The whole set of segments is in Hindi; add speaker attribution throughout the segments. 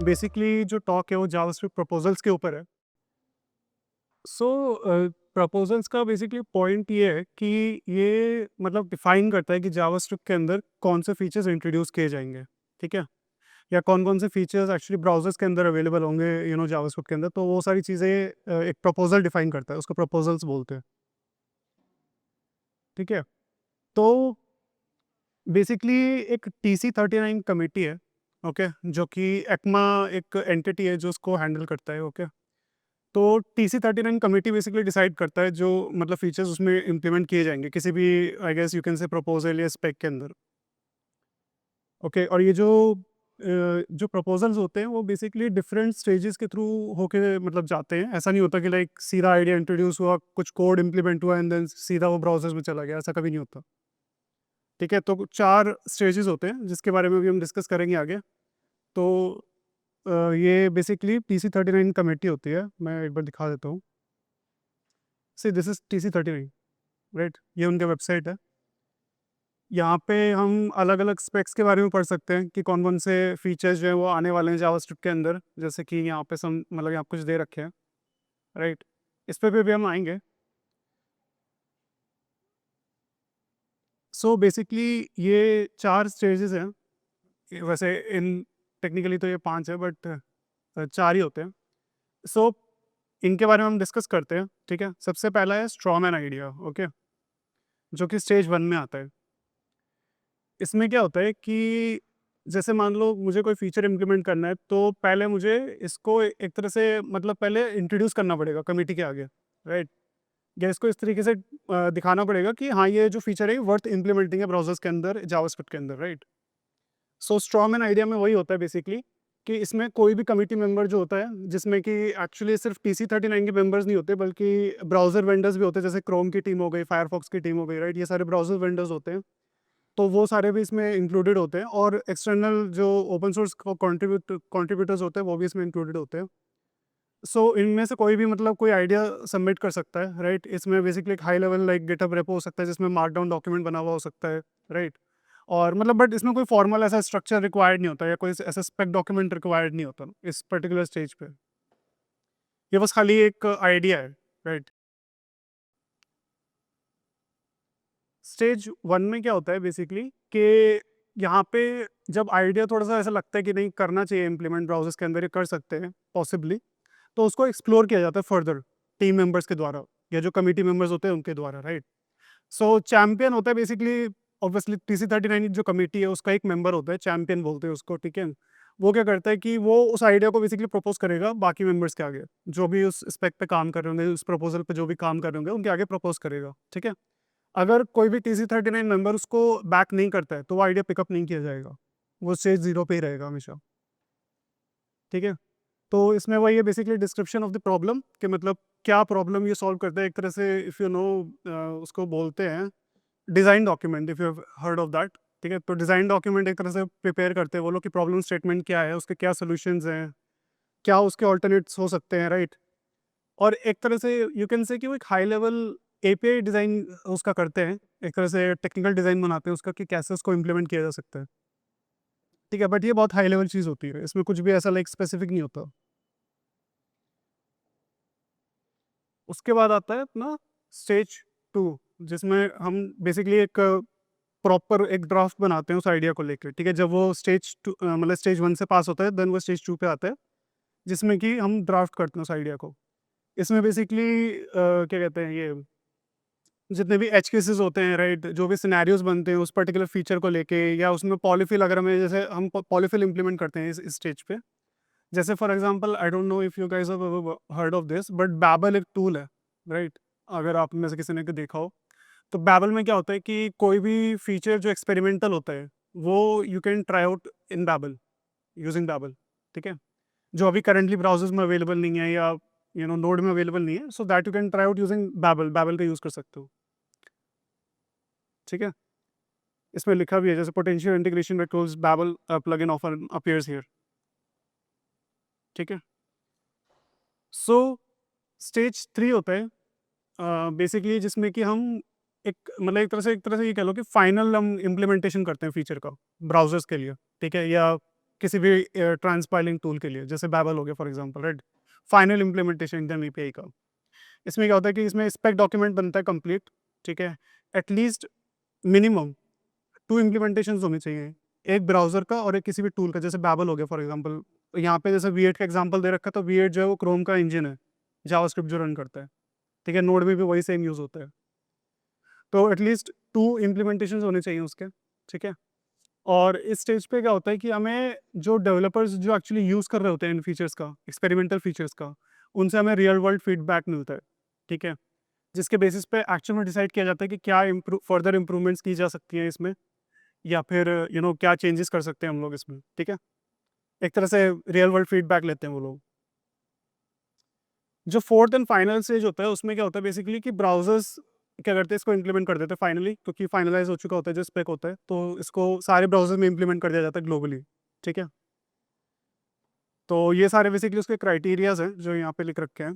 Speaker 1: बेसिकली जो टॉक है वो जावास्क्रिप्ट प्रपोजल्स के ऊपर है। सो प्रपोजल्स का बेसिकली पॉइंट ये है कि ये मतलब डिफाइन करता है कि जावास्क्रिप्ट के अंदर कौन से फीचर्स इंट्रोड्यूस किए जाएंगे, ठीक है, या कौन कौन से फीचर्स एक्चुअली ब्राउजर्स के अंदर अवेलेबल होंगे जावास्क्रिप्ट के अंदर। तो वो सारी चीज़ें एक प्रपोजल डिफाइन करता है, उसको प्रपोजल्स बोलते हैं, ठीक है। तो बेसिकली एक TC39 कमेटी है, ओके, जो कि एक्मा एक एंटिटी है जो उसको हैंडल करता है, ओके। तो TC39 कमेटी बेसिकली डिसाइड करता है जो मतलब फीचर्स उसमें इम्प्लीमेंट किए जाएंगे किसी भी, I guess you can say, proposal या स्पेक के अंदर, ओके। और ये जो प्रपोजल्स होते हैं वो बेसिकली डिफरेंट स्टेजेस के थ्रू होके मतलब जाते हैं। ऐसा नहीं होता कि लाइक सीधा आइडिया इंट्रोड्यूस हुआ, कुछ कोड इम्प्लीमेंट हुआ एंड देन सीधा वो ब्राउजर्स में चला गया, ऐसा कभी नहीं होता, ठीक है। तो 4 स्टेजेस होते हैं जिसके बारे में भी हम डिस्कस करेंगे आगे। तो ये बेसिकली TC39 कमेटी होती है, मैं एक बार दिखा देता हूँ। See this is TC39, right, ये उनका वेबसाइट है। यहाँ पे हम अलग अलग स्पेक्स के बारे में पढ़ सकते हैं कि कौन कौन से फीचर्स जो है वो आने वाले हैं जावास्क्रिप्ट के अंदर, जैसे कि यहाँ पे सम मतलब यहाँ कुछ दे रखे हैं, राइट। इस पे भी हम आएंगे। सो बेसिकली ये 4 स्टेजेस हैं। वैसे इन टेक्निकली तो ये 5 है, बट 4 ही होते हैं। सो इनके बारे में हम डिस्कस करते हैं, ठीक है। सबसे पहला है स्ट्रॉमैन आइडिया, ओके, जो कि स्टेज 1 में आता है। इसमें क्या होता है कि जैसे मान लो मुझे कोई फीचर इम्प्लीमेंट करना है, तो पहले मुझे इसको एक तरह से मतलब पहले इंट्रोड्यूस करना पड़ेगा कमिटी के आगे, राइट। या इसको इस तरीके से दिखाना पड़ेगा कि हाँ, ये जो फीचर है वर्थ इम्प्लीमेंटिंग है ब्राउजर्स के अंदर, जावास्क्रिप्ट के अंदर, राइट। सो स्ट्रॉमैन आइडिया में वही होता है बेसिकली कि इसमें कोई भी कमिटी मेंबर जो होता है, जिसमें कि एक्चुअली सिर्फ TC39 के मेंबर्स नहीं होते बल्कि ब्राउजर वेंडर्स भी होते हैं, जैसे क्रोम की टीम हो गई, फायरफॉक्स की टीम हो गई, राइट। ये सारे ब्राउजर वेंडर्स होते हैं, तो वो सारे भी इसमें इंक्लूडेड होते हैं। और एक्सटर्नल जो ओपन सोर्स कॉन्ट्रीब्यूटर्स होते हैं वो भी इसमें इंक्लूडेड होते हैं। सो इनमें से कोई भी मतलब कोई आइडिया सबमिट कर सकता है, राइट। इसमें बेसिकली एक high level like GitHub repo हो सकता है जिसमें मार्कडाउन डॉक्यूमेंट बना हुआ हो सकता है, राइट। और मतलब बट इसमें कोई फॉर्मल ऐसा स्ट्रक्चर रिक्वायर्ड नहीं होता या कोई ऐसा स्पेक डॉक्यूमेंट रिक्वायर्ड नहीं होता इस पर्टिकुलर स्टेज पे। ये बस खाली एक आइडिया है, राइट। स्टेज 1 में क्या होता है बेसिकली कि यहाँ पे जब आइडिया थोड़ा सा ऐसा लगता है कि नहीं करना चाहिए इम्प्लीमेंट, ब्राउजर्स के अंदर ये कर सकते हैं पॉसिबली, तो उसको एक्सप्लोर किया जाता है फर्दर टीम मेंबर्स के द्वारा या जो कमिटी मेंबर्स होते हैं उनके द्वारा, राइट। सो चैंपियन होता है बेसिकली, ऑब्वियसली TC39 जो कमेटी है उसका एक मेंबर होता है, चैंपियन बोलते हैं उसको, ठीक है। वो क्या करता है कि वो उस आइडिया को बेसिकली प्रपोज करेगा बाकी मेंबर्स के आगे, जो भी उस स्पेक पे काम कर रहे होंगे, उस प्रपोजल पे जो भी काम कर रहे होंगे उनके आगे प्रपोज करेगा, ठीक है। अगर कोई भी TC39 मेंबर उसको बैक नहीं करता है तो वो आइडिया पिकअप नहीं किया जाएगा, वो स्टेज 0 पे ही रहेगा हमेशा, ठीक है। तो इसमें वही है basically description of the problem कि मतलब क्या प्रॉब्लम ये सॉल्व करता है, एक तरह से इफ़ यू नो उसको बोलते हैं design document, if you have heard of that, ठीक है। तो डिज़ाइन डॉक्यूमेंट एक तरह से प्रिपेयर करते हैं वो लोग कि प्रॉब्लम स्टेटमेंट क्या है, उसके क्या सोल्यूशंस हैं, क्या उसके ऑल्टरनेट्स हो सकते हैं, राइट। और एक तरह से यू कैन से कि वो एक हाई लेवल API डिज़ाइन उसका करते हैं, एक तरह से टेक्निकल डिज़ाइन बनाते हैं उसका कि कैसे उसको इम्प्लीमेंट किया जा सकता है, ठीक है। बट ये बहुत हाई लेवल चीज़ होती है, इसमें कुछ भी ऐसा लाइक स्पेसिफिक नहीं होता। उसके बाद आता है अपना स्टेज 2, जिसमें हम बेसिकली एक प्रॉपर एक ड्राफ्ट बनाते हैं उस आइडिया को लेकर, ठीक है। जब वो स्टेज 2 मतलब स्टेज 1 से पास होता है देन वो स्टेज 2 पे आता है, जिसमें कि हम ड्राफ्ट करते हैं उस आइडिया को। इसमें बेसिकली क्या कहते हैं, ये जितने भी एज केसेस होते हैं, राइट, जो भी सिनेरियोज बनते हैं उस पर्टिकुलर फीचर को लेके, या उसमें पॉलीफिल अगर हमें, जैसे हम पॉलीफिल इंप्लीमेंट करते हैं इस स्टेज पे, जैसे for example I don't know if you guys have heard of this, but Babel एक टूल है, राइट। अगर आप में से किसी ने देखा हो, तो बैबल में क्या होता है कि कोई भी फीचर जो एक्सपेरिमेंटल होता है वो you can try out in Babel, using Babel, ठीक है। जो अभी करंटली ब्राउजर्स में अवेलेबल नहीं है या नोड में अवेलेबल नहीं है, so that you can try out using Babel, Babel का यूज़ कर सकते हो, ठीक है। इसमें लिखा भी है जैसे potential integration with tools Babel plugin offer appears here, ठीक है। सो स्टेज 3 होता है बेसिकली जिसमें कि हम एक तरह से ये कह लो कि फाइनल हम इम्प्लीमेंटेशन करते हैं फीचर का ब्राउजर्स के लिए, ठीक है। या किसी भी ट्रांसपाइलिंग टूल के लिए, जैसे बैबल हो गया for example, right? Final implementation एकदम एपीआई का। इसमें क्या होता है कि इसमें स्पेक डॉक्यूमेंट बनता है कंप्लीट, ठीक है? एटलीस्ट मिनिमम 2 इम्प्लीमेंटेशंस होने चाहिए, एक ब्राउज़र का और एक किसी भी टूल का, जैसे बैबल हो गया फॉर एग्जांपल। यहाँ पे जैसे V8 का एग्जांपल दे रखा है, तो V8 जो है वो क्रोम का इंजन है, जावास्क्रिप्ट जो रन करता है, ठीक है? नोड में भी वही सेम यूज़ होता है। तो एटलीस्ट 2 इम्प्लीमेंटेशंस होने चाहिए उसके, ठीक है? और इस स्टेज पे क्या होता है कि हमें जो डेवलपर्स जो एक्चुअली यूज़ कर रहे होते हैं इन फीचर्स का, एक्सपेरिमेंटल फीचर्स का, उनसे हमें रियल वर्ल्ड फीडबैक मिलता है, ठीक है? जिसके बेसिस पे एक्चुअल में डिसाइड किया जाता है कि क्या फर्दर इम्प्रूवमेंट्स की जा सकती हैं इसमें, या फिर क्या चेंजेस कर सकते हैं हम लोग इसमें, ठीक है? एक तरह से रियल वर्ल्ड फीडबैक लेते हैं वो लोग। जो फोर्थ एंड फाइनल स्टेज होता है उसमें क्या होता है बेसिकली कि ब्राउज़र्स क्या करते हैं, इसको इम्प्लीमेंट कर देते हैं फाइनली, क्योंकि फाइनलाइज़ हो चुका होता है जो स्पेक होता है, तो इसको सारे ब्राउज़र में इम्प्लीमेंट कर दिया जाता है ग्लोबली, ठीक है? तो ये सारे बेसिकली उसके क्राइटेरियाज़ हैं जो यहाँ पे लिख रखे हैं,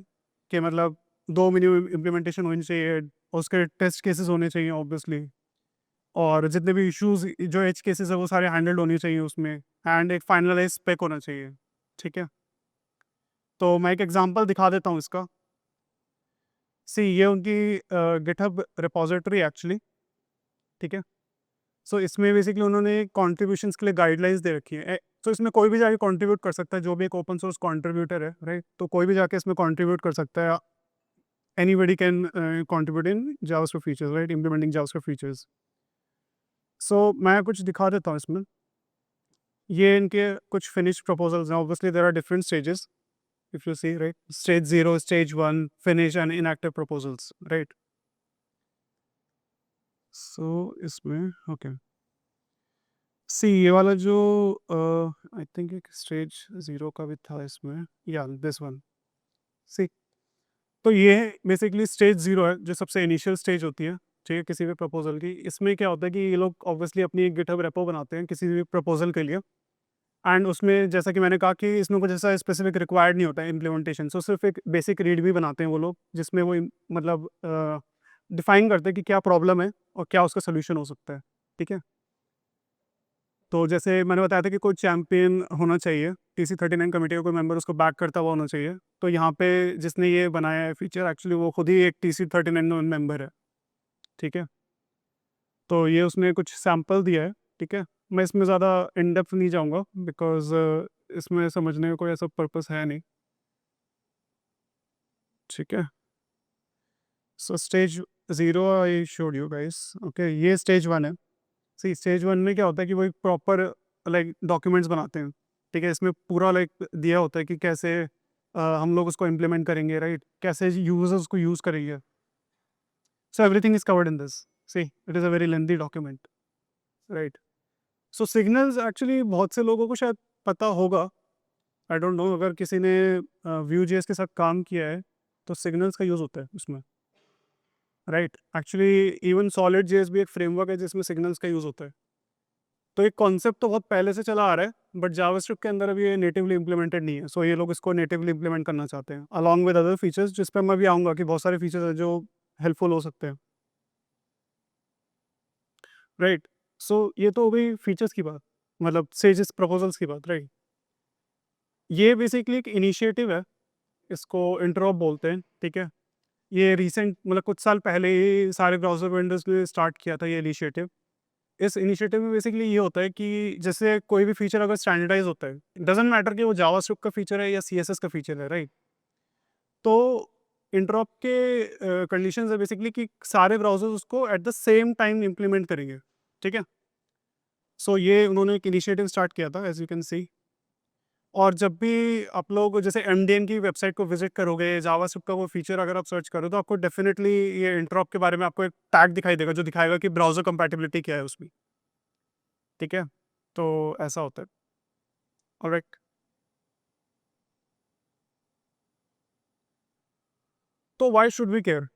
Speaker 1: कि मतलब 2 मिनिमम इम्प्लीमेंटेशन होनी चाहिए, और उसके टेस्ट केसेस होने चाहिए ऑब्वियसली, और जितने भी इश्यूज़ जो एज केसेस है वो सारे हैंडल्ड होने चाहिए उसमें, एंड एक फाइनलाइज़ स्पेक होना चाहिए, ठीक है? तो मैं एक एग्ज़ाम्पल दिखा देता हूँ इसका। सी ये उनकी गिटहब रिपॉज़िटरी एक्चुअली, ठीक है? सो इसमें बेसिकली उन्होंने कंट्रीब्यूशंस के लिए गाइडलाइंस दे रखी है। तो इसमें कोई भी जाके कंट्रीब्यूट कर सकता है, जो भी एक ओपन सोर्स कंट्रीब्यूटर है, राइट? तो कोई भी जाके इसमें कंट्रीब्यूट कर सकता है। Anybody can contribute in JavaScript features, right? Implementing JavaScript features. So मैं कुछ दिखा देता हूँ इसमें। ये इनके कुछ फिनिश प्रपोजल्स हैं। Obviously there are different stages, if you see, right? Stage 0, stage 1, finish and inactive proposals, right? So इसमें ओके, सी ये वाला जो आई थिंक एक स्टेज 0 का भी था इसमें, या दिस वन, सी। तो ये बेसिकली स्टेज 0 है, जो सबसे इनिशियल स्टेज होती है, ठीक है, किसी भी प्रपोजल की। इसमें क्या होता है कि ये लोग ऑब्वियसली अपनी एक गिटहब रेपो बनाते हैं किसी भी प्रपोजल के लिए, एंड उसमें जैसा कि मैंने कहा कि इसमें कुछ ऐसा स्पेसिफिक रिक्वायर्ड नहीं होता है इम्प्लीमेंटेशन, सो सिर्फ एक बेसिक रीड भी बनाते हैं वो लोग, जिसमें वो मतलब डिफाइन करते हैं कि क्या प्रॉब्लम है और क्या उसका सोल्यूशन हो सकता है, ठीक है? तो जैसे मैंने बताया था कि कोई चैंपियन होना चाहिए, TC39 कमेटी का कोई मेंबर उसको बैक करता हुआ होना चाहिए। तो यहाँ पे जिसने ये बनाया है फीचर, एक्चुअली वो खुद ही एक TC39 मेंबर है, ठीक है? तो ये उसने कुछ सैंपल दिया है, ठीक है? मैं इसमें ज़्यादा इन डेप्थ नहीं जाऊँगा, बिकॉज़ इसमें समझने का कोई ऐसा पर्पस है नहीं, ठीक है? So stage 0 I showed you guys, okay? ये स्टेज 1 है। सी स्टेज 1 में क्या होता है कि वो एक प्रॉपर लाइक डॉक्यूमेंट्स बनाते हैं, ठीक है? इसमें पूरा लाइक दिया होता है कि कैसे हम लोग उसको इम्प्लीमेंट करेंगे, राइट? कैसे यूज़र्स उसको यूज़ करेंगे। So everything is covered in this. See it is a very lengthy document, right? So signals actually बहुत से लोगों को शायद पता होगा, आई डोंट नो, अगर किसी ने Vue.js के साथ काम किया है, तो सिग्नल्स का यूज़ होता है उसमें, राइट? एक्चुअली इवन सॉलिड.js भी एक फ्रेमवर्क है जिसमें सिग्नल्स का यूज़ होता है। तो एक कॉन्सेप्ट तो बहुत पहले से चला आ रहा है, बट जावास्क्रिप्ट के अंदर अभी ये नेटिवली इम्प्लीमेंटेड नहीं है। सो ये लोग इसको नेटिवली इम्प्लीमेंट करना चाहते हैं, अलॉन्ग विद अदर फीचर्स, जिस पे मैं भी आऊँगा कि बहुत सारे फीचर्स हैं जो हेल्पफुल हो सकते हैं, राइट? सो ये तो हो गई फीचर्स की बात, मतलब स्टेजेस प्रपोजल्स की बात, राइट? ये बेसिकली एक इनिशिएटिव है, इसको इंटरऑप बोलते हैं, ठीक है? ये रिसेंट मतलब कुछ साल पहले ही सारे ब्राउज़र वेंडर्स ने स्टार्ट किया था ये इनिशिएटिव। इस इनिशिएटिव में बेसिकली ये होता है कि जैसे कोई भी फीचर अगर स्टैंडर्डाइज होता है, डजंट मैटर कि वो जावास्क्रिप्ट का फीचर है या सीएसएस का फीचर है, राइट? तो इंटरऑप के कंडीशंस है बेसिकली कि सारे ब्राउजर्स उसको at the same time implement करेंगे, ठीक है? सो ये उन्होंने एक इनिशिएटिव स्टार्ट किया था, एज यू कैन सी। और जब भी आप लोग जैसे एमडीएन की वेबसाइट को विजिट करोगे, जावास्क्रिप्ट का वो फीचर अगर आप सर्च करो, तो आपको डेफिनेटली ये इंटरऑप के बारे में आपको एक टैग दिखाई देगा, जो दिखाएगा कि ब्राउजर कंपैटिबिलिटी क्या है उसमें, ठीक है? तो ऐसा होता है। ऑलराइट। तो व्हाई शुड वी केयर?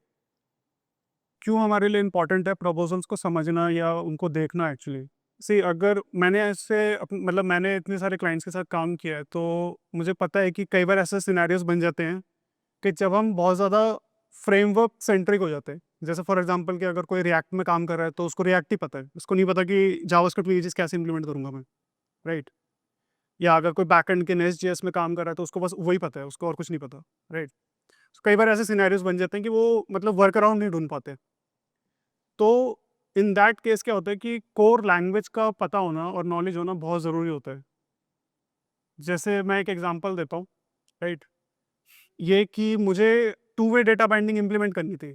Speaker 1: क्यों हमारे लिए इम्पोर्टेंट है प्रपोजल्स को समझना या उनको देखना एक्चुअली? सी अगर मैंने ऐसे मतलब मैंने इतने सारे क्लाइंट्स के साथ काम किया है, तो मुझे पता है कि कई बार ऐसे सिनेरियोज बन जाते हैं कि जब हम बहुत ज़्यादा फ्रेमवर्क सेंट्रिक हो जाते हैं। जैसे फॉर एग्जांपल कि अगर कोई रिएक्ट में काम कर रहा है, तो उसको रिएक्ट ही पता है, उसको नहीं पता कि जावास्क्रिप्ट में ये चीज़ कैसे इंप्लीमेंट करूँगा मैं, राइट? या अगर कोई बैकएंड के नेस्ट.जेएस में काम कर रहा है तो उसको बस वही पता है, उसको और कुछ नहीं पता, राइट? कई बार ऐसे सिनेरियोज बन जाते हैं कि वो मतलब वर्क अराउंड नहीं ढूंढ पाते। तो इन दैट केस क्या होता है कि कोर लैंग्वेज का पता होना और नॉलेज होना बहुत ज़रूरी होता है। जैसे मैं एक एग्जांपल देता हूँ, राइट? ये कि मुझे two way data binding implement करनी थी,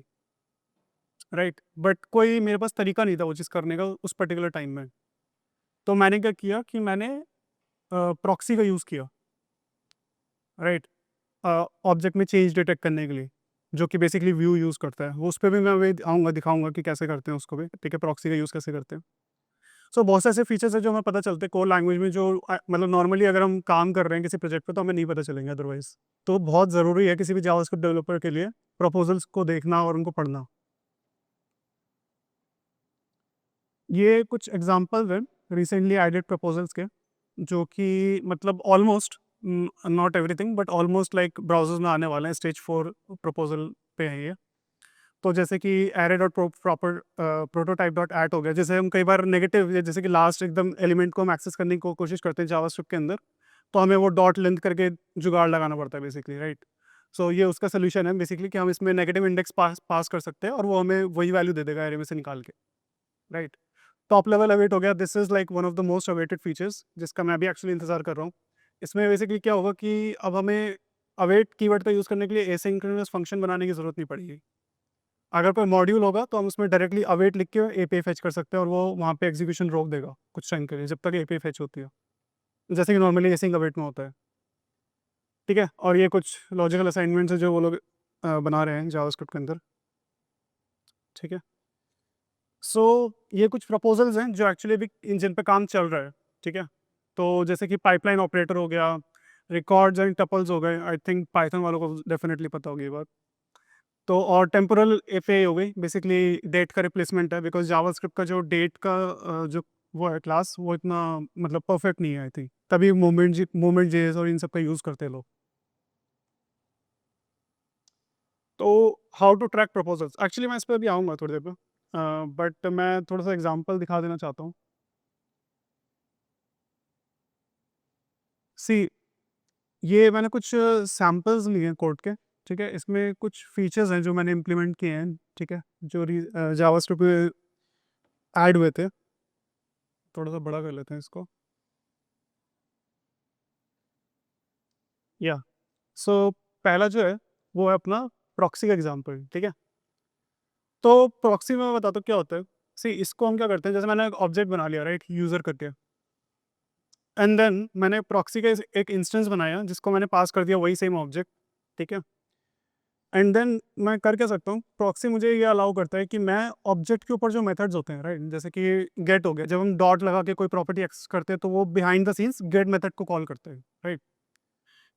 Speaker 1: राइट? बट कोई मेरे पास तरीका नहीं था वो चीज़ करने का उस पर्टिकुलर टाइम में। तो मैंने क्या किया कि मैंने प्रॉक्सी का यूज़ किया, राइट? ऑब्जेक्ट में चेंज डिटेक्ट करने के लिए, जो कि बेसिकली व्यू यूज़ करता है। वो उस पे भी मैं अभी आऊँगा, दिखाऊँगा कि कैसे करते हैं उसको भी, ठीक है? प्रॉक्सी का यूज़ कैसे करते हैं। सो बहुत से ऐसे फीचर्स हैं जो हमें पता चलते हैं कोर लैंग्वेज में, जो मतलब नॉर्मली अगर हम काम कर रहे हैं किसी प्रोजेक्ट पे तो हमें नहीं पता चलेंगे अदरवाइज़। तो बहुत ज़रूरी है किसी भी जावास्क्रिप्ट डेवलपर के लिए प्रपोज़ल्स को देखना और उनको पढ़ना। ये कुछ एग्ज़ाम्पल्स हैं रिसेंटली एडेड प्रपोज़ल्स के, जो कि मतलब almost, not everything but almost like browsers में आने वाले हैं, स्टेज 4 प्रपोज़ल पे हैं ये। तो जैसे कि array dot proper prototype dot at हो गया, जैसे हम कई बार नेगेटिव, जैसे कि लास्ट एकदम एलिमेंट को हम एक्सेस करने की कोशिश करते हैं जावास्क्रिप्ट के अंदर, तो हमें वो डॉट लेंथ करके जुगाड़ लगाना पड़ता है बेसिकली, राइट? सो ये उसका सोल्यूशन है बेसिकली कि हम इसमें नेगेटिव इंडेक्स पास पास कर सकते हैं और वो हमें वही वैल्यू दे देगा एरे में से निकाल के, राइट? टॉप लेवल अवेट हो गया, this is like one of the most awaited features जिसका मैं भी एक्चुअली इंतजार कर रहा हूँ। इसमें बेसिकली क्या होगा कि अब हमें अवेट कीवर्ड का यूज़ करने के लिए एसिंक्रोनस फंक्शन बनाने की ज़रूरत नहीं पड़ेगी। अगर कोई मॉड्यूल होगा तो हम उसमें डायरेक्टली अवेट लिख के एपीआई फेच कर सकते हैं और वो वहाँ पे एग्जीक्यूशन रोक देगा कुछ टाइम के लिए जब तक एपीआई फेच होती है, जैसे कि नॉर्मली एसिंक अवेट में होता है, ठीक है? और ये कुछ लॉजिकल असाइनमेंट्स है जो वो लोग बना रहे हैं जावास्क्रिप्ट के अंदर, ठीक है? सो ये कुछ प्रपोजल्स हैं जो एक्चुअली अभी इन जिन पे काम चल रहा है, ठीक है? तो जैसे कि पाइपलाइन ऑपरेटर हो गया, रिकॉर्ड्स एंड टपल्स हो गए, आई थिंक पाइथन वालों को डेफिनेटली पता होगी ये बात। तो और टेम्पोरल एपीआई हो गई, बेसिकली डेट का रिप्लेसमेंट है, बिकॉज़ जावास्क्रिप्ट का जो डेट का जो वो है क्लास, वो इतना मतलब परफेक्ट नहीं है आई थिंक, तभी मूवमेंट जेएस और इन सब का यूज़ करते हैं लोग। तो how to track proposals, actually मैं इस पे अभी आऊँगा थोड़ी देर पे, बट मैं थोड़ा-सा एग्ज़ाम्पल दिखा देना चाहता हूँ। सी, ये मैंने कुछ सैंपल्स लिए हैं कोड के, ठीक है? इसमें कुछ फीचर्स हैं जो मैंने इम्प्लीमेंट किए हैं, ठीक है? जो जावास्क्रिप्ट में ऐड हुए थे। थोड़ा-सा बड़ा कर लेते हैं इसको। या सो पहला जो है वो है अपना प्रॉक्सी का एग्जांपल, ठीक है? तो प्रॉक्सी में मैं बताता हूँ क्या होता है। सी, इसको हम क्या करते हैं, जैसे मैंने एक ऑब्जेक्ट बना लिया, राइट, यूज़र करके, एंड देन मैंने प्रॉक्सी का एक इंस्टेंस बनाया जिसको मैंने पास कर दिया वही सेम ऑब्जेक्ट, ठीक है? एंड देन मैं कर क्या सकता हूँ, प्रॉक्सी मुझे ये अलाउ करता है कि मैं ऑब्जेक्ट के ऊपर जो मेथड्स होते हैं, राइट, जैसे कि गेट हो गया, जब हम डॉट लगा के कोई प्रॉपर्टी एक्सेस करते हैं तो वो behind the scenes get method को कॉल करते हैं, राइट?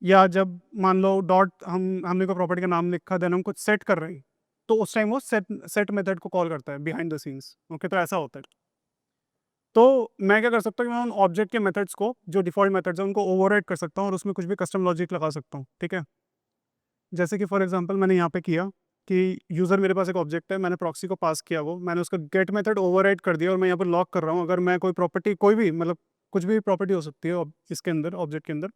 Speaker 1: या जब मान लो डॉट हमने कोई प्रॉपर्टी का नाम लिखा, देन हम कुछ सेट कर रहे हैं, तो उस टाइम वो सेट सेट मेथड को कॉल करता है बिहाइंड द सीन्स। ओके, तो ऐसा होता है। तो मैं क्या कर सकता हूँ कि मैं उन ऑब्जेक्ट के मेथड्स को, जो डिफॉल्ट मेथड्स हैं, उनको ओवरराइड कर सकता हूँ और उसमें कुछ भी कस्टम लॉजिक लगा सकता हूँ, ठीक है? जैसे कि फॉर एग्जांपल मैंने यहाँ पे किया कि यूज़र, मेरे पास एक ऑब्जेक्ट है, मैंने प्रॉक्सी को पास किया, वो मैंने उसका गेट मेथड ओवरराइड कर दिया और मैं यहाँ पर लॉक कर रहा हूँ, अगर मैं कोई प्रॉपर्टी, कोई भी मतलब कुछ भी प्रॉपर्टी हो सकती है इसके अंदर, ऑब्जेक्ट के अंदर,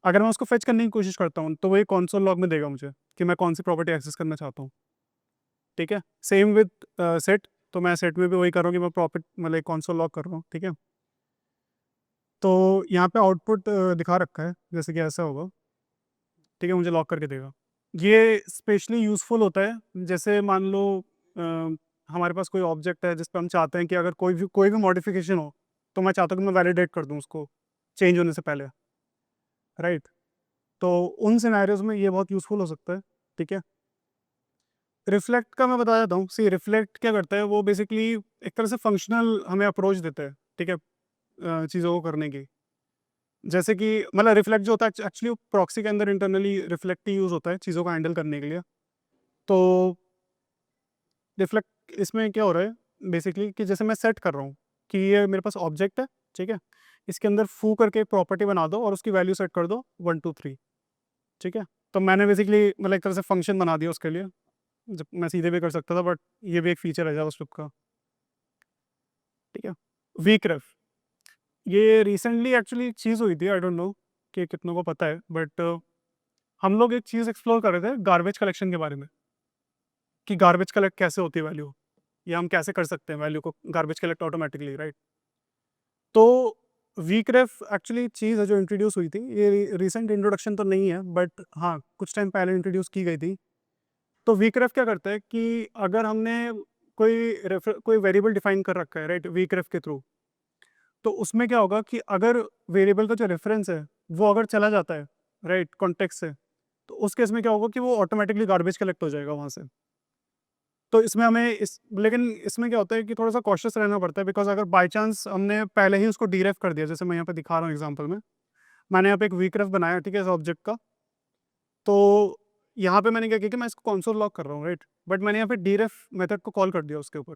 Speaker 1: अगर मैं उसको फेच करने की कोशिश करता हूँ तो वो एक कंसोल लॉग में देगा मुझे कि मैं कौन सी प्रॉपर्टी एक्सेस करना चाहता हूँ, ठीक है? सेम विद सेट, तो मैं सेट में भी वही कर रहा हूँ कि मैं प्रॉपर्टी मतलब एक कंसोल लॉग कर रहा हूँ, ठीक है? तो यहाँ पे आउटपुट दिखा रखा है जैसे कि ऐसा होगा, ठीक है? मुझे लॉक करके देगा। ये स्पेशली यूज़फुल होता है, जैसे मान लो अ, हमारे पास कोई ऑब्जेक्ट है जिस पे हम चाहते हैं कि अगर कोई भी मॉडिफिकेशन हो, तो मैं चाहता हूँ कि मैं वैलिडेट कर दूँ उसको चेंज होने से पहले, राइट? तो उन सिनेरियोज़ में ये बहुत यूज़फुल हो सकता है, ठीक है? रिफ्लेक्ट का मैं बता देता हूँ। सी, रिफ्लेक्ट क्या करता है, वो बेसिकली एक तरह से फंक्शनल हमें अप्रोच देता है, ठीक है? चीज़ों को करने की। जैसे कि मतलब रिफ्लेक्ट जो होता है एक्चुअली प्रॉक्सी के अंदर इंटरनली रिफ्लेक्ट ही यूज़ होता है चीज़ों को हैंडल करने के लिए। तो रिफ्लेक्ट इसमें क्या हो रहा है बेसिकली कि जैसे मैं सेट कर रहा हूँ कि ये मेरे पास ऑब्जेक्ट है, ठीक है? इसके अंदर फू करके एक प्रॉपर्टी बना दो और उसकी वैल्यू सेट कर दो 1 2 3, ठीक है? तो मैंने बेसिकली मतलब एक तरह से फंक्शन बना दिया उसके लिए, जब मैं सीधे भी कर सकता था, बट ये भी एक फीचर है जावास्क्रिप्ट का, ठीक है? वीक रेफ, ये रिसेंटली एक्चुअली एक चीज़ हुई थी, आई डोंट नो कि कितनों को पता है, बट हम लोग एक चीज़ एक्सप्लोर कर रहे थे गार्बेज कलेक्शन के बारे में, कि गार्बेज कलेक्ट कैसे होती है वैल्यू, या हम कैसे कर सकते हैं वैल्यू को गार्बेज कलेक्ट ऑटोमेटिकली, राइट? तो वीकरेफ एक्चुअली चीज़ है जो इंट्रोड्यूस हुई थी, ये रिसेंट इंट्रोडक्शन तो नहीं है, बट हाँ, कुछ टाइम पहले इंट्रोड्यूस की गई थी। तो वीकरेफ क्या करता है कि अगर हमने कोई वेरिएबल डिफाइन कर रखा है, राइट, वीकरेफ के थ्रू, तो उसमें क्या होगा कि अगर वेरिएबल का जो रेफरेंस है वो अगर चला जाता है, राइट, कॉन्टेक्स्ट से, तो उस केस में क्या होगा कि वो ऑटोमेटिकली गार्बेज कलेक्ट हो जाएगा वहाँ से। तो इसमें हमें लेकिन इसमें क्या होता है कि थोड़ा सा कॉशियस रहना पड़ता है, बिकॉज अगर बाई चांस हमने पहले ही उसको डीरेफ कर दिया, जैसे मैं यहाँ पे दिखा रहा हूँ एग्जाम्पल में, मैंने यहाँ पे एक वीक रेफ बनाया, ठीक है, इस ऑब्जेक्ट का। तो यहाँ पे मैंने क्या किया कि मैं इसको कंसोल लॉग कर रहा हूँ, राइट, बट मैंने यहाँ पे डीरेफ मेथड को कॉल कर दिया उसके ऊपर।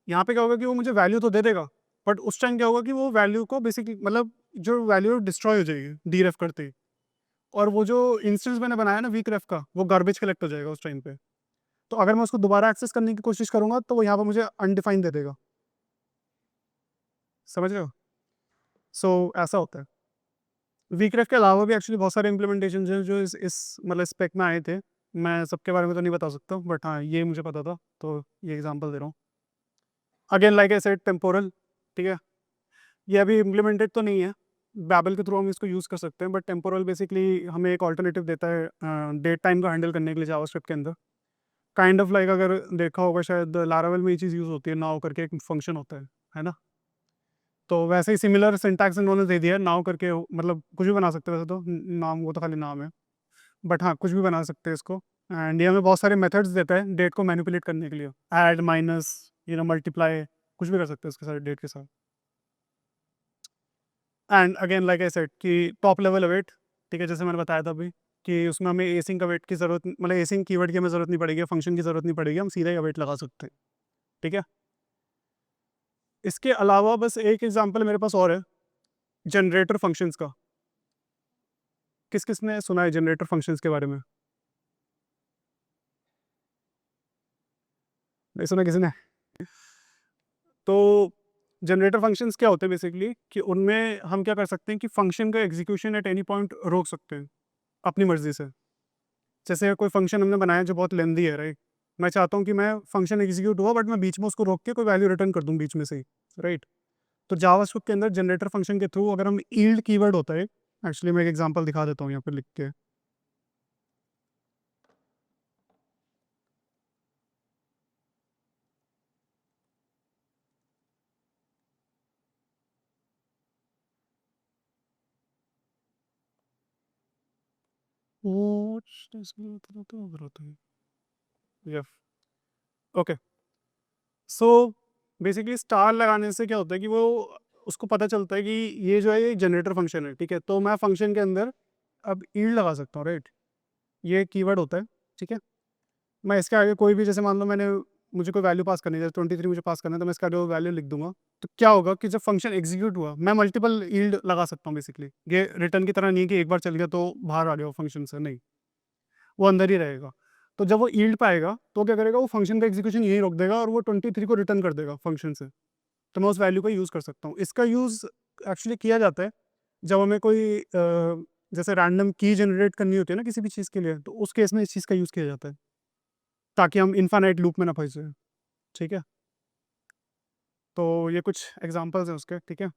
Speaker 1: यहाँ पे क्या होगा कि वो मुझे वैल्यू तो दे देगा, बट उस टाइम क्या होगा कि वो वैल्यू को बेसिकली, मतलब जो वैल्यू डिस्ट्रॉय हो जाएगी डीरेफ करते ही, और वो जो इंस्टेंस मैंने बनाया ना वीक रेफ का, वो गार्बेज कलेक्ट हो जाएगा उस टाइम पे। तो अगर मैं उसको दोबारा एक्सेस करने की कोशिश करूंगा तो वो यहाँ पे मुझे अनडिफाइंड दे देगा। समझ रहे हो? सो ऐसा होता है। वीकरेफ के अलावा भी एक्चुअली बहुत सारे इंप्लीमेंटेशन हैं जो इस मतलब स्पेक में आए थे। मैं सबके बारे में तो नहीं बता सकता, बट हाँ, ये मुझे पता था, तो ये एग्जांपल दे रहा हूँ। Again like I said, temporal, ठीक है, ये अभी इम्प्लीमेंटेड तो नहीं है, बैबल के थ्रू हम इसको यूज़ कर सकते हैं, बट टेम्पोरल बेसिकली हमें एक ऑल्टरनेटिव देता है डेट टाइम का हैंडल करने के लिए जावास्क्रिप्ट के अंदर। काइंड ऑफ लाइक, अगर देखा होगा शायद लारावेल में ये चीज़ यूज़ होती है, नाउ करके एक फंक्शन होता है ना? तो वैसे ही सिमिलर सिंटैक्स इन्होंने दे दिया है, नाउ करके, मतलब कुछ भी बना सकते हैं वैसे तो, नाम वो तो खाली नाम है, बट हाँ, कुछ भी बना सकते हैं इसको। एंड ये हमें बहुत सारे मेथड्स देता है डेट को मैनिपुलेट करने के लिए, ऐड, माइनस, मल्टीप्लाई, कुछ भी कर सकते हैं उसके साथ, डेट के साथ। And again like I said कि टॉप लेवल अवेट, ठीक है, जैसे मैंने बताया था अभी, कि उसमें हमें एसिंग का वेट की जरूरत, मतलब एसिंग कीवर्ड की हमें जरूरत नहीं पड़ेगी, फंक्शन की जरूरत नहीं पड़ेगी, हम सीधा ही अवेट लगा सकते हैं, ठीक है। इसके अलावा बस एक एग्जांपल मेरे पास और है, जनरेटर फंक्शंस का। किस किस ने सुना है जनरेटर फंक्शंस के बारे में? नहीं सुना किसी ने? तो जनरेटर फंक्शंस क्या होते हैं बेसिकली, कि उनमें हम क्या कर सकते हैं कि फंक्शन का एग्जीक्यूशन एट एनी पॉइंट रोक सकते हैं अपनी मर्जी से। जैसे कोई फंक्शन हमने बनाया जो बहुत लेंदी है, राइट, मैं चाहता हूँ कि मैं फंक्शन एग्जीक्यूट हुआ, बट मैं बीच में उसको रोक के कोई वैल्यू रिटर्न कर दूँ बीच में से ही, राइट। तो जावास्क्रिप्ट के अंदर जनरेटर फंक्शन के थ्रू अगर हम ईल्ड कीवर्ड होता है, एक्चुअली मैं एक एग्जांपल दिखा देता हूँ यहाँ पर लिख के। ओके, सो बेसिकली स्टार लगाने से क्या होता है कि वो, उसको पता चलता है कि ये जो है ये जनरेटर फंक्शन है, ठीक है, तो मैं फंक्शन के अंदर अब ईल्ड लगा सकता हूँ, राइट, ये कीवर्ड होता है, ठीक है। मैं इसके आगे कोई भी, जैसे मान लो मैंने, मुझे कोई वैल्यू पास करनी है, जैसे 23 मुझे पास करना है, तो मैं इसका जो वैल्यू लिख दूंगा। तो क्या होगा कि जब फंक्शन एग्जीक्यूट हुआ, मैं मल्टीपल ईल्ड लगा सकता हूँ बेसिकली, ये रिटर्न की तरह नहीं है कि एक बार चल गया तो बाहर आ गया फंक्शन से, नहीं, वो अंदर ही रहेगा। तो जब वो ईल्ड पाएगा तो क्या करेगा, वो फंक्शन का एग्जीक्यूशन यहीं रोक देगा और वो 23 को रिटर्न कर देगा फंक्शन से। तो मैं उस वैल्यू का यूज़ कर सकता हूँ। इसका यूज़ एक्चुअली किया जाता है जब हमें कोई जैसे रैंडम की जनरेट करनी होती है ना किसी भी चीज़ के लिए, तो उस केस में इस चीज़ का यूज़ किया जाता है, ताकि हम इनफाइनाइट लूप में ना फंस जाए, ठीक है। तो ये कुछ एग्जांपल्स हैं उसके, ठीक है।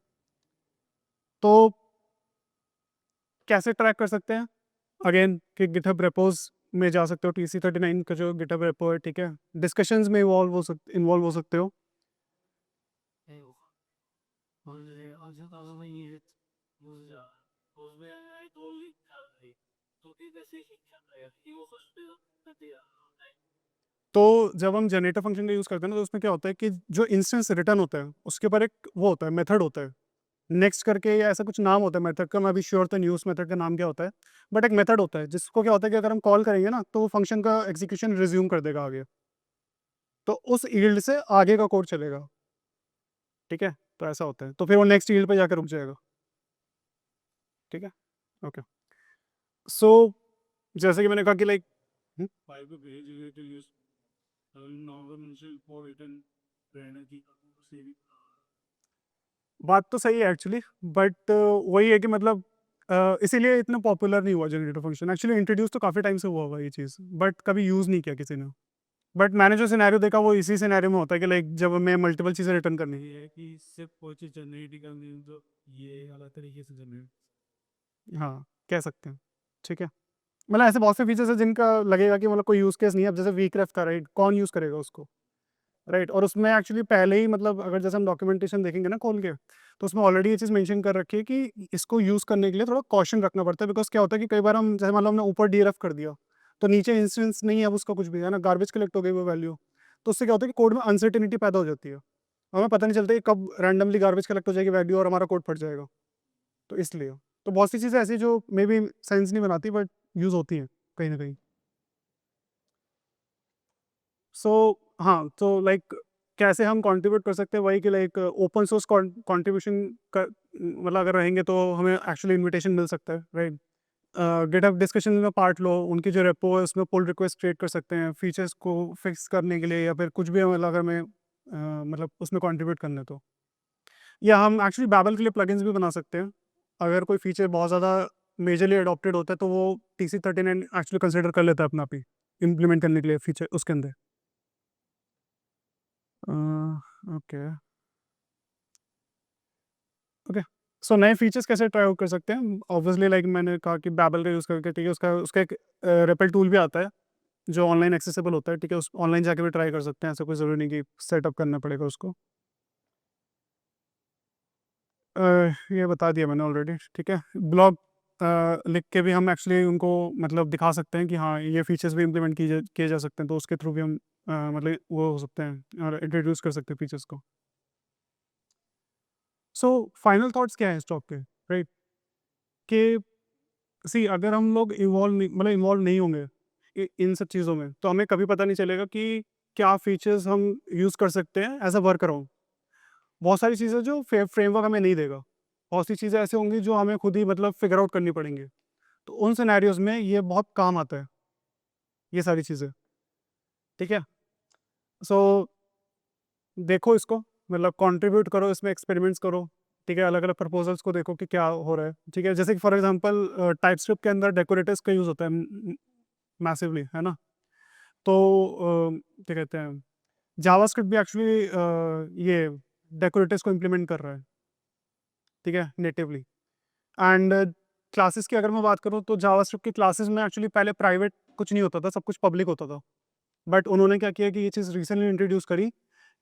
Speaker 1: तो कैसे ट्रैक कर सकते हैं? अगेन कि गिटहब रेपोज में जा सकते हो, TC39 का जो गिटहब रेपो है, ठीक है, डिस्कशंस में इन्वॉल्व हो सकते हो। तो जब हम जनरेटर फंक्शन का यूज़ करते हैं ना, तो उसमें क्या होता है कि जो इंस्टेंस रिटर्न होता है उसके ऊपर एक वो होता है, मेथड होता है, नेक्स्ट करके, या ऐसा कुछ नाम होता है मेथड का, मैं अभी श्योर तो नहीं हूँ उस मेथड का नाम क्या होता है, बट एक मेथड होता है जिसको क्या होता है कि अगर हम कॉल करेंगे ना तो वो फंक्शन का एग्जीक्यूशन रिज्यूम कर देगा आगे, तो उस ईल्ड से आगे का कोड चलेगा, ठीक है। तो ऐसा होता है, तो फिर वो नेक्स्ट ईल्ड पे जाकर रुक जाएगा, ठीक है। ओके, सो जैसे कि मैंने कहा कि लाइक, बात तो सही है एक्चुअली, बट वही है कि मतलब इसीलिए इतना पॉपुलर नहीं हुआ जनरेटर फंक्शन। एक्चुअली इंट्रोड्यूस तो काफ़ी टाइम से हुआ हुआ ये चीज़, बट कभी यूज़ नहीं किया किसी ने। बट मैंने जो सिनेरियो देखा वो इसी सिनेरियो में होता है कि लाइक जब हमें मल्टीपल चीज़ें रिटर्न करनी है।
Speaker 2: ये है कि सिर्फ कोई चीज़ जनरेट ही करनी है, तो ये अलग तरीके से जनरेट।
Speaker 1: हाँ, कह सकते हैं। ठीक है। मतलब ऐसे बहुत से फीचर्स हैं जिनका लगेगा कि मतलब कोई यूज़ केस नहीं है। अब जैसे वीक्रेफ्ट का, राइट, कौन यूज़ करेगा उसको? राइट, और उसमें एक्चुअली पहले ही मतलब अगर जैसे हम डॉक्यूमेंटेशन देखेंगे ना खोल के, तो उसमें ऑलरेडी ये चीज़ मेंशन कर रखी है कि इसको यूज़ करने के लिए थोड़ा कॉशन रखना पड़ता है। बिकॉज़ क्या होता है कि कई बार हम जैसे मान लो हमने ऊपर डीरेफ कर दिया, तो नीचे इंस्टेंस नहीं है अब उसका कुछ भी, है ना? गार्बेज कलेक्ट हो गई वो वैल्यू। तो उससे क्या होता है कि कोड में अनसर्टेनिटी पैदा हो जाती है। हमें पता नहीं चलता कि कब रैंडमली गार्बेज कलेक्ट हो जाएगी वैल्यू और हमारा कोड फट जाएगा। तो इसलिए। तो बहुत सी चीज़ें ऐसी जो मेबी सेंस नहीं बनाती बट यूज़ होती हैं कहीं न कहीं। सो हाँ, तो लाइक कैसे हम कंट्रीब्यूट कर सकते हैं, वही कि लाइक ओपन सोर्स कंट्रीब्यूशन कर, मतलब अगर रहेंगे तो हमें एक्चुअली इनविटेशन मिल सकता है, राइट? गिटहब डिस्कशन में पार्ट लो, उनकी जो रेपो है उसमें पुल रिक्वेस्ट क्रिएट कर सकते हैं फीचर्स को फिक्स करने के लिए, या फिर कुछ भी मतलब अगर हमें मतलब उसमें कंट्रीब्यूट करना है तो। या हम एक्चुअली बैबल के लिए प्लगइन्स भी बना सकते हैं। अगर कोई फीचर बहुत ज़्यादा मेजरली अडॉप्टेड होता है तो वो TC39 एक्चुअली कंसिडर कर लेता है अपना आप ही इम्प्लीमेंट करने के लिए फीचर उसके अंदर। Okay, okay. सो नए फीचर्स कैसे ट्राई आउट कर सकते हैं? ऑब्वियसली लाइक मैंने कहा कि बैबल का यूज़ करके, ठीक है, उसका उसका एक रेपल टूल भी आता है जो ऑनलाइन एक्सेसिबल होता है, ठीक है, उस ऑनलाइन जाके भी ट्राई कर सकते हैं, ऐसा कोई ज़रूरी नहीं कि सेटअप करना पड़ेगा उसको। अ, ये बता दिया मैंने ऑलरेडी, ठीक है। ब्लॉग लिख के भी हम एक्चुअली उनको मतलब दिखा सकते हैं कि हाँ, ये फीचर्स भी इम्प्लीमेंट किए जा सकते हैं, तो उसके थ्रू भी हम मतलब वो हो सकते हैं और इंट्रोड्यूस कर सकते हैं फीचर्स को। सो फाइनल थॉट्स क्या है इस टॉप के, राइट? कि सी अगर हम लोग इन्वॉल्व नहीं होंगे इन सब चीज़ों में, तो हमें कभी पता नहीं चलेगा कि क्या फीचर्स हम यूज़ कर सकते हैं एज अ वर्क अराउंड। बहुत सारी चीज़ें जो फ्रेमवर्क हमें नहीं देगा, बहुत सी चीज़ें ऐसी होंगी जो हमें खुद ही मतलब फिगर आउट करनी पड़ेंगी। तो उन सिनेरियोज में ये बहुत काम आता है, ये सारी चीज़ें, ठीक है। सो देखो इसको, मतलब कंट्रीब्यूट करो, इसमें एक्सपेरिमेंट्स करो, ठीक है, अलग अलग प्रपोजल्स को देखो कि क्या हो रहा है, ठीक है। जैसे कि फॉर एग्जांपल टाइपस्क्रिप्ट के अंदर डेकोरेटर्स का यूज़ होता है मैसिवली, है ना? तो क्या कहते हैं, जावास्क्रिप्ट भी एक्चुअली ये डेकोरेटर्स को इम्प्लीमेंट कर रहा है, ठीक है, नेटिवली। एंड क्लासेस की अगर मैं बात करूँ तो जावास्क्रिप्ट की क्लासेस में एक्चुअली पहले प्राइवेट कुछ नहीं होता था, सब कुछ पब्लिक होता था। बट उन्होंने क्या किया कि ये चीज़ रिसेंटली इंट्रोड्यूस करी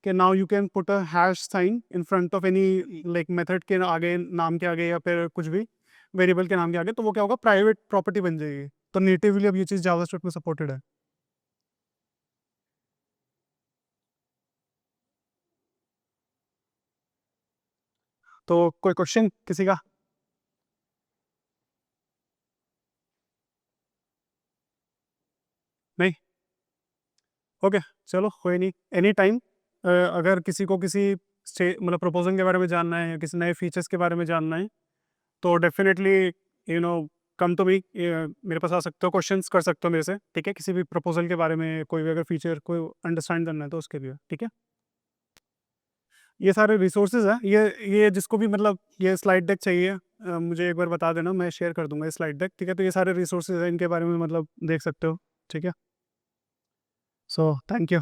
Speaker 1: कि now you can put a hash sign in front of any like method के आगे, नाम के आगे, या फिर कुछ भी वेरिएबल के नाम के आगे, तो वो क्या होगा, प्राइवेट प्रॉपर्टी बन जाएगी। तो नेटिवली अब ये चीज़ जावास्क्रिप्ट में सपोर्टेड है। तो कोई क्वेश्चन किसी का? नहीं? ओके, चलो कोई नहीं, एनी टाइम। अगर किसी को किसी मतलब प्रपोजल के बारे में जानना है या किसी नए फीचर्स के बारे में जानना है, तो definitely you know come to me, मेरे पास आ सकते हो, क्वेश्चंस कर सकते हो मेरे से, ठीक है, किसी भी प्रपोजल के बारे में, कोई भी अगर फीचर को अंडरस्टैंड करना है तो उसके लिए, ठीक है। ये सारे रिसोर्सेज हैं, ये जिसको भी मतलब ये स्लाइड डेक चाहिए, मुझे एक बार बता देना, मैं शेयर कर दूंगा ये स्लाइड डेक, ठीक है। तो ये सारे रिसोर्सेज हैं, इनके बारे में मतलब देख सकते हो, ठीक है। So thank you.